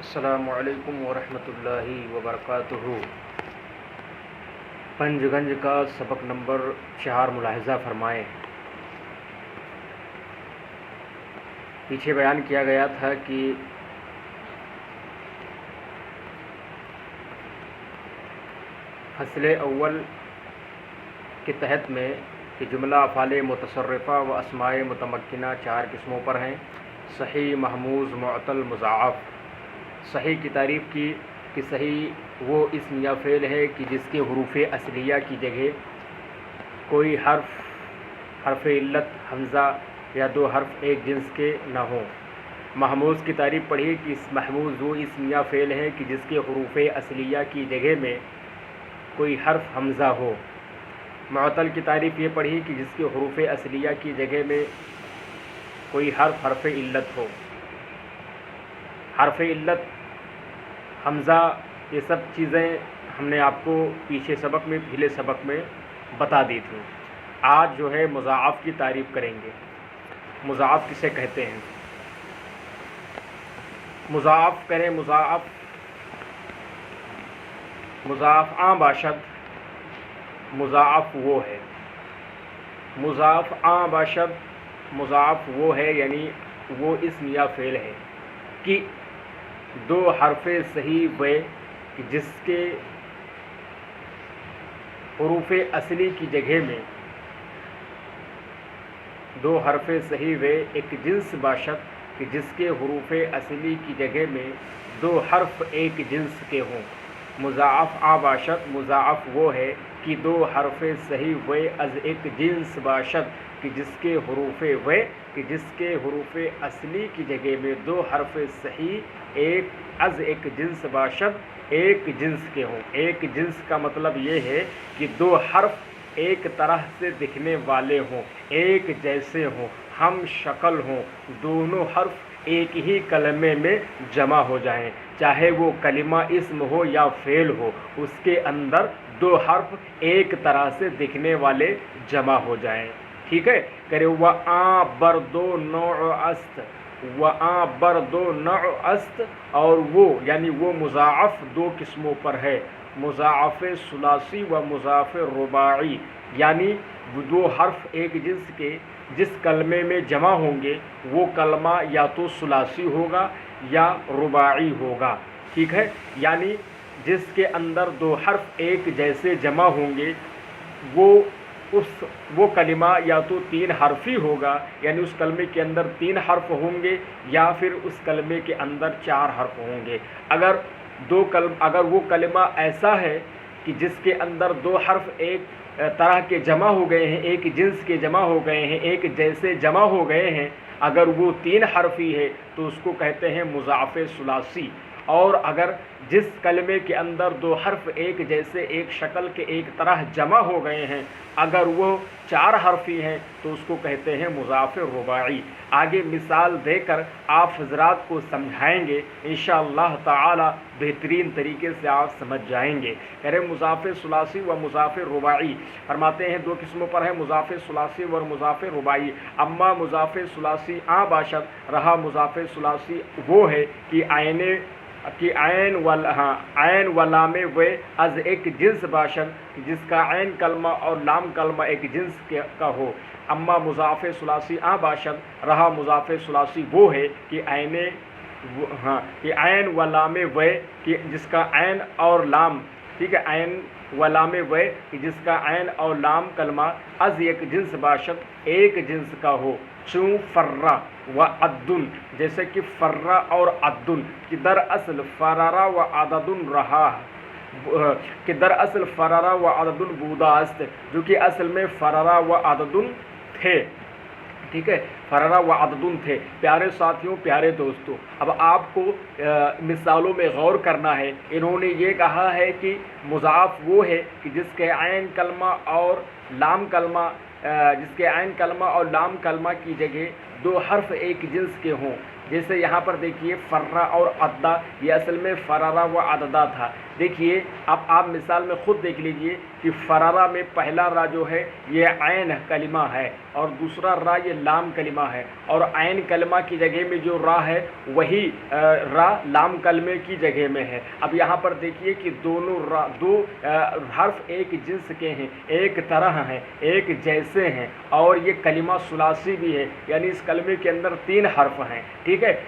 السلام علیکم ورحمۃ اللہ وبرکاتہ۔ پنجگنج کا سبق نمبر 4 ملاحظہ فرمائیں۔ پیچھے بیان کیا گیا تھا کہ فصل اول کے تحت میں کہ جملہ افعال متصرفہ و اسماء متمکنہ 4 قسموں پر ہیں: صحیح، محموز، معطل، مضاعف۔ صحیح کی تعریف کی کہ صحیح وہ اسم یا فعل ہے کہ جس کے حروف اصلیہ کی جگہ کوئی حرف علت، حمزہ یا 2 حرف ایک جنس کے نہ ہوں۔ محموز کی تعریف پڑھی کہ محموز وہ اسم یا فعل ہے کہ جس کے حروف اصلیہ کی جگہ میں کوئی حرف حمزہ ہو۔ معطل کی تعریف یہ پڑھی کہ جس کے حروف اصلیہ کی جگہ میں کوئی حرف علت ہو۔ حرف علت، حمزہ، یہ سب چیزیں ہم نے آپ کو پچھلے سبق میں بتا دی تھی۔ آج جو ہے مضاعف کی تعریف کریں گے۔ مضاعف کسے کہتے ہیں؟ مضاعف کریں مضاعف عام باشد، مضاعف وہ ہے۔ مضاعف عام باشد، مضاعف وہ ہے یعنی وہ اسم یا فعل ہے کہ 2 حرف صحیح وے کہ جس کے حروف اصلی کی جگہ میں 2 حرف صحیح وے ایک جنس باشد کہ جس کے حروف اصلی کی جگہ میں 2 حرف ایک جنس کے ہوں۔ مضاعف آ باشد، مضاعف وہ ہے کہ 2 حرف صحیح وے از ایک جنس باشد کہ جس کے حروف وے کہ جس کے حروف اصلی کی جگہ میں 2 حرف صحیح از ایک جنس باشد ایک جنس کے ہوں۔ ایک جنس کا مطلب یہ ہے کہ 2 حرف ایک طرح سے دکھنے والے ہوں، ایک جیسے ہوں، ہم شکل ہوں، دونوں حرف ایک ہی کلمے میں جمع ہو جائیں، چاہے وہ کلمہ اسم ہو یا فعل ہو، اس کے اندر 2 حرف ایک طرح سے دکھنے والے جمع ہو جائیں۔ ٹھیک ہے، کرے وَآ بَرْدُ نوع است، وَآ بَرْدُ نوع است، اور وہ یعنی وہ مضاعف 2 قسموں پر ہے: مضاعف ثلاثی و مضاعف رباعی، یعنی 2 حرف ایک جنس کے جس کلمے میں جمع ہوں گے وہ کلمہ یا تو ثلاثی ہوگا یا رباعی ہوگا۔ ٹھیک ہے، یعنی جس کے اندر 2 حرف ایک جیسے جمع ہوں گے وہ کلمہ یا تو 3 حرفی ہوگا، یعنی اس کلمے کے اندر 3 حرف ہوں گے، یا پھر اس کلمے کے اندر 4 حرف ہوں گے۔ اگر وہ کلمہ ایسا ہے کہ جس کے اندر 2 حرف ایک طرح کے جمع ہو گئے ہیں، ایک جنس کے جمع ہو گئے ہیں، ایک جیسے جمع ہو گئے ہیں، اگر وہ 3 حرفی ہے تو اس کو کہتے ہیں مضاعف ثلاثی۔ اور اگر جس کلمے کے اندر 2 حرف ایک جیسے ایک شکل کے ایک طرح جمع ہو گئے ہیں، اگر وہ 4 حرفی ہیں تو اس کو کہتے ہیں مضاعف رباعی۔ آگے مثال دے کر آپ حضرات کو سمجھائیں گے، انشاءاللہ تعالی بہترین طریقے سے آپ سمجھ جائیں گے۔ کہہ رہے مضاعف ثلاثی و مضاعف رباعی، فرماتے ہیں 2 قسموں پر ہے: مضاعف ثلاثی و مضاعف رباعی۔ اما مضاعف ثلاثی آ باشد، رہا مضاعف ثلاثی وہ ہے کہ عین و لام و از ایک جنس باشد جس کا عین کلمہ اور لام کلمہ ایک جنس کا ہو۔ اما مضاعف ثلاثی آ باشد، رہا مضاعف ثلاثی وہ ہے کہ عین و لام و کہ جس کا عین اور لام، ٹھیک ہے، عین و لام و کہ جس کا عین اور لام کلمہ از ایک جنس باشد ایک جنس کا ہو۔ چون فرہ و عدن، جیسے کہ فرہ اور عدن، کہ در اصل فرارا و عددن رہا، کہ در اصل فرارا و عددن بودا است، جو کہ اصل میں فرارا و عددن تھے۔ ٹھیک ہے، فرارا و عددن تھے۔ پیارے ساتھیوں، پیارے دوستوں، اب آپ کو مثالوں میں غور کرنا ہے۔ انہوں نے یہ کہا ہے کہ مضاعف وہ ہے کہ جس کے عین کلمہ اور لام کلمہ کی جگہ 2 حرف ایک جنس کے ہوں، जैसे यहाँ पर देखिए फर्रा और अद्दा, ये असल में फरारा व अददा था। देखिए अब आप मिसाल में ख़ुद देख लीजिए कि फरारा में पहला रा जो है ये ऐन कलिमा है और दूसरा रा ये लाम कलिमा है, और ऐन कलिमा की जगह में जो रा है वही रा लाम कलमे की जगह में है। अब यहाँ पर देखिए कि दोनों दो हर्फ एक जिन्स के हैं, एक तरह हैं, एक जैसे हैं, और ये कलिमा सुलासी भी है, यानी इस कलमे के अंदर 3 हर्फ हैं। ठीक है,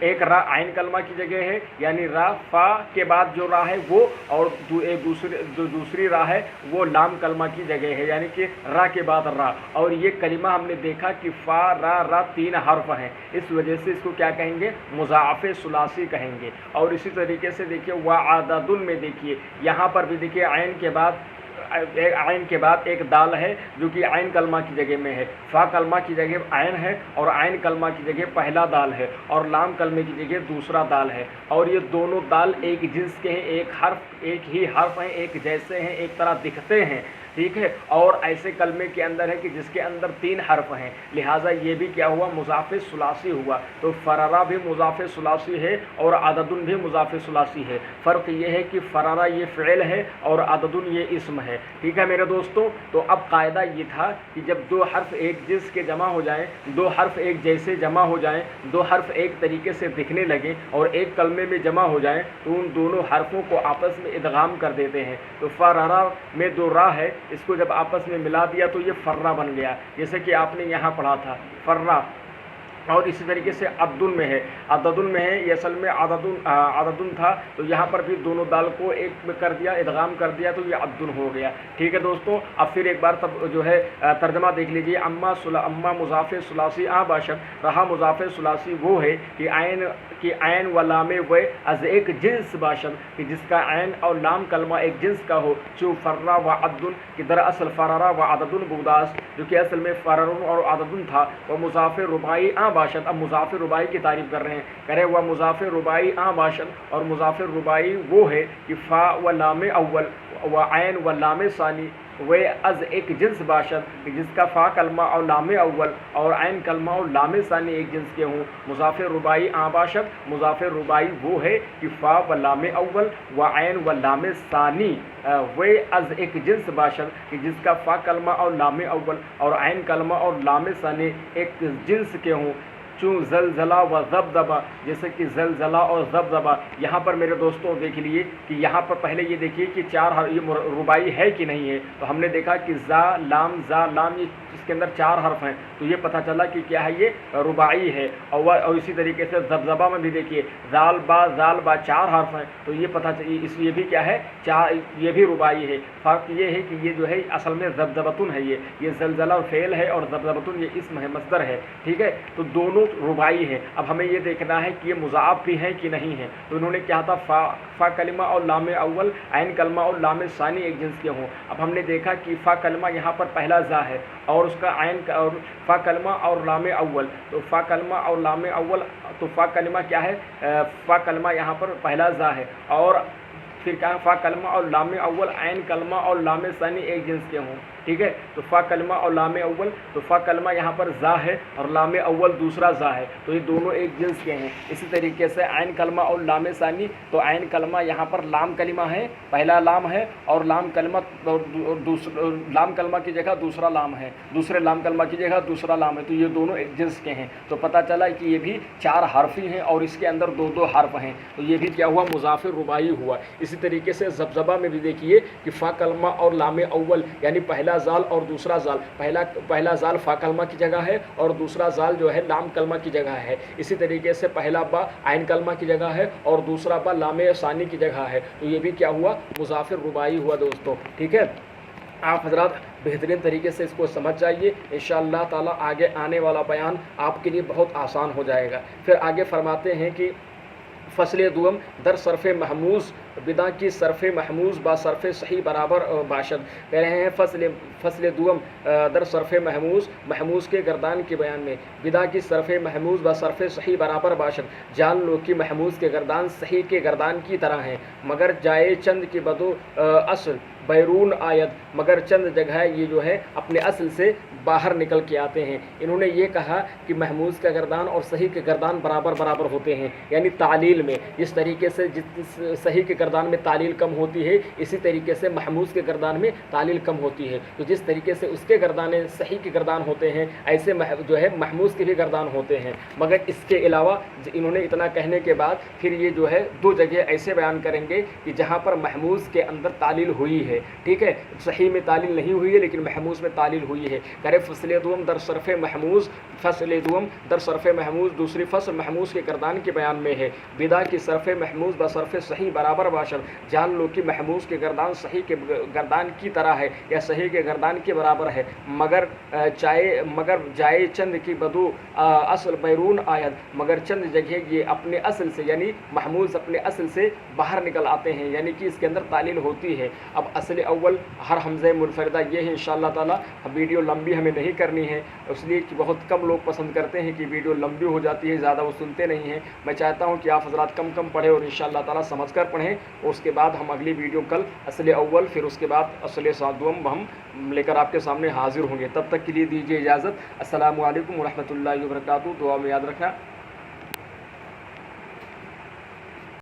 एक रा आइन कलमा की जगह है, यानी रा फा के बाद जो रा है वो, और दूसरी रा है वो लाम कलमा की जगह है, यानी कि रा के बाद रा। और ये कलिमा हमने देखा कि फ़ा रा रा 3 हर्फ हैं, इस वजह से इसको क्या कहेंगे, मुज़ाफ़े सुलासी कहेंगे। और इसी तरीके से देखिए वअददुन में देखिए यहाँ पर भी देखिए आइन के बाद एक दाल है जो कि आइन कलमा की जगह में है, फ़ा कलमा की जगह आइन है, और आइन कलमा की जगह पहला दाल है, और लाम कलमे की जगह दूसरा दाल है। और ये दोनों दाल एक जिन्स के हैं, एक ही हर्फ हैं, एक जैसे हैं, एक तरह दिखते हैं। ठीक है, और ऐसे कलमे के अंदर है कि जिसके अंदर 3 हर्फ हैं, लिहाजा ये भी क्या हुआ, मुज़ाफ़े सुलासी हुआ। तो फरारा भी मुज़ाफ़े सुलासी है और अददुन भी मुज़ाफ़े सुलासी है। फ़र्क ये है कि फरारा ये फ़िल है और अददुन ये इस्म है। ठीक है मेरे दोस्तों, तो अब कायदा ये था कि जब 2 हर्फ एक जिन्स के जमा हो जाएं, 2 हर्फ एक जैसे जमा हो जाएं, 2 हर्फ एक तरीके से दिखने लगें और एक कलमे में जमा हो जाएं, तो उन दोनों हर्फों को आपस में इदगाम कर देते हैं। तो फरारा में 2 रा है, इसको जब आपस में मिला दिया तो ये फर्रा बन गया, जैसे कि आपने यहाँ पढ़ा था फर्रा। और इसी तरीके से अद्दुन में है, अददुन में है, ये असल में अददुन था, तो यहाँ पर भी दोनों दाल को एक में कर दिया, इदगाम कर दिया, तो ये अद्दुन हो गया। ठीक है दोस्तों, अब फिर एक बार तब जो है तर्जमा देख लीजिए। अम्मा मुज़ाफ़े सुलासी बाशत, रहा मुज़ाफ़े सुलासी वो है कि आइन व लामे व अज़ एक जिन्स बाशत, कि जिसका आइन और लाम कलमा एक जिन्स का हो। चू फर्रा व अद्दुन, कि दरअसल फरारा व अददुन बुगदास, जो कि असल में फरारुन और अददुन था। व मुज़ाफ़े रुबाई बाशत, अब मुज़ाफ़े रुबाई की तारीफ़ कर रहे हैं, करे हुआ मुज़ाफ़े रुबाई बाशत, और मुज़ाफ़े रुबाई वो है कि फ़ा व लामे अव्वल व आइन व लामे सानी वे अज़ एक जिन्स बाशत, जिसका फ़ा कलमा और लामे अव्वल और आइन कलमा और लामे सानी एक जिन्स के हों। मुज़ाफ़े रुबाई बाशत, मुज़ाफ़े रुबाई वो है कि फ़ा व लामे अव्वल व आइन व लामे सानी वे अज़ एक जिन्स बाशत, कि जिसका फ़ा कलमा और लामे अव्वल और आइन कलमा और लामे सानी एक जिन्स के हों। चूँ ज़लज़ला व ज़बज़बा, जैसे कि ज़लज़ला और ज़बज़बा। यहाँ पर मेरे दोस्तों देख लिए कि यहाँ पर पहले ये देखिए कि 4 ये रुबाई है कि नहीं है, तो हमने देखा कि ज़ा लाम ये इसके अंदर 4 हर्फ हैं, तो ये पता चला कि क्या है, ये रुबाई है। और इसी तरीके से ज़बज़बा में भी देखिए ज़ाल बा 4 हर्फ हैं, तो ये पता चलिए इसलिए भी क्या है, 4, ये भी रुबाई है। फ़र्क ये है कि ये जो है असल में ज़बज़बतुन है, ये ज़लज़ला फ़ेल है और ज़बज़बतुन ये इस्म है, मस्दर है। ठीक है, तो दोनों रुबाई है। अब हमें ये देखना है कि ये मुज़ाफ़ भी हैं कि नहीं है। तो इन्होंने क्या था, फ़ा कलिमा और लामे अव्वल, आइन कलमा और लामे सानी एक जिन्स के हों। अब हमने देखा कि फ़ा कलमा यहाँ पर पहला ज़ा है और उसका आइन और फ़ा कलमा और लामे अव्वल, तो फ़ा कलमा और लामे अव्वल, तो फ़ा कलमा क्या है, फ़ा कलमा यहाँ पर पहला ज़ा है, और फिर क्या है, फ़ा कलमा और लामे अव्वल, आइन कलमा और लामे सानी एक जिन्स के हों। ठीक है, तो फ़ा कलमा और लामे अव्वल, तो फ़ा कलमा यहाँ पर ज़ा है और लामे अव्वल दूसरा ज़ा है, तो ये दोनों एक जिन्स के हैं। इसी तरीके से आइन कलमा और लामे सानी, तो आइन कलमा यहाँ पर लाम कलिमा है, पहला लाम है, और लाम कलमा लाम कलमा की जगह दूसरा लाम है, दूसरे लाम कलमा की जगह दूसरा लाम है, तो ये दोनों एक जिन्स के हैं। तो पता चला कि ये भी 4 हर्फी हैं और इसके अंदर 2 हर्फ हैं, तो ये भी क्या हुआ, मुज़ाफ़े रुबाई हुआ। इसी तरीके से ज़बज़बा में भी देखिए कि फ़ा कलमा और लामे अव्वल, यानी पहला ज़ाल और दूसरा ज़ाल, पहला ज़ाल फ़ा कलमा की जगह है और दूसरा ज़ाल जो है लाम कलमा की जगह है। इसी तरीके से पहला बा आइन कलमा की जगह है और दूसरा बा लामे सानी की जगह है, तो ये भी क्या हुआ, मुज़ाफ़े रुबाई हुआ दोस्तों। ठीक है, आप हज़रात बेहतरीन तरीके से इसको समझ जाइए, इंशाअल्लाह ताला आगे आने वाला बयान आपके लिए बहुत आसान हो जाएगा। फिर आगे फरमाते हैं कि फ़सल दुअम दर सरफ़ महमूज़ बिदा की सरफ़ महमूज़ बा सरफ़ सही बराबर बाशद। कह रहे हैं फ़सल दुअम दर सरफ़ महमूज़ के गर्दान के बयान में बिदा की सरफ़ महमूज़ बा सरफ़ सही बराबर बाशद। जान लो कि महमूज़ के गर्दान सही के गर्दान की तरह हैं, मगर जाए चंद की बदो असल बैरून आयत, मगर चंद जगह ये जो है अपने असल से बाहर निकल के आते हैं। इन्होंने ये कहा कि महमूज़ का गर्दान और सही के गर्दान बराबर बराबर होते हैं, यानी तालील में जिस तरीके से सही के गर्दान में तालील कम होती है, इसी तरीके से महमूज़ के गर्दान में तालील कम होती है। तो जिस तरीके से उसके गर्दान सही के गर्दान होते हैं, ऐसे जो है महमूज़ के भी गर्दान होते हैं। मगर इसके अलावा इन्होंने इतना कहने के बाद फिर ये जो है दो जगह ऐसे बयान करेंगे कि जहाँ पर महमूज़ के अंदर तालील हुई है, ठीक है, सही में तालील नहीं हुई है लेकिन महमूज़ में तालील हुई है। करे फ़सल दुअम दर सरफ़ महमूज़, फ़सल दुअम दर सरफ़ महमूज़ दूसरी फ़सल महमूज़ के गर्दान के बयान में है। बिदा की सरफ़ महमूज़ ब सरफ़ सही बराबर बाशर। जान लो कि महमूज़ के गर्दान सही के गर्दान की तरह है या सही के गर्दान के बराबर है, मगर जाए चंद की बदू असल बैरून आयत, मगर चंद जगह ये अपने असल से यानी महमूज़ अपने असल से बाहर निकल आते हैं, यानी कि इसके अंदर तालील होती है। अब असल अव्वल हर हमज़े मुनफरदा ये है। इंशाअल्लाह ताला वीडियो लंबी हमें नहीं करनी है, इसलिए कि बहुत कम लोग पसंद करते हैं कि वीडियो लंबी हो जाती है, ज़्यादा वो सुनते नहीं हैं। मैं चाहता हूँ कि आप हज़रात कम कम पढ़ें और इंशाअल्लाह ताला समझ कर पढ़ें, और उसके बाद हम अगली वीडियो कल असल अव्वल फिर उसके बाद असल सादुम हम लेकर आपके सामने हाजिर होंगे। तब तक के लिए दीजिए इजाज़त। अस्सलामु अलैकुम व रहमतुल्लाहि व बरकातुहू। दुआ में याद रखना।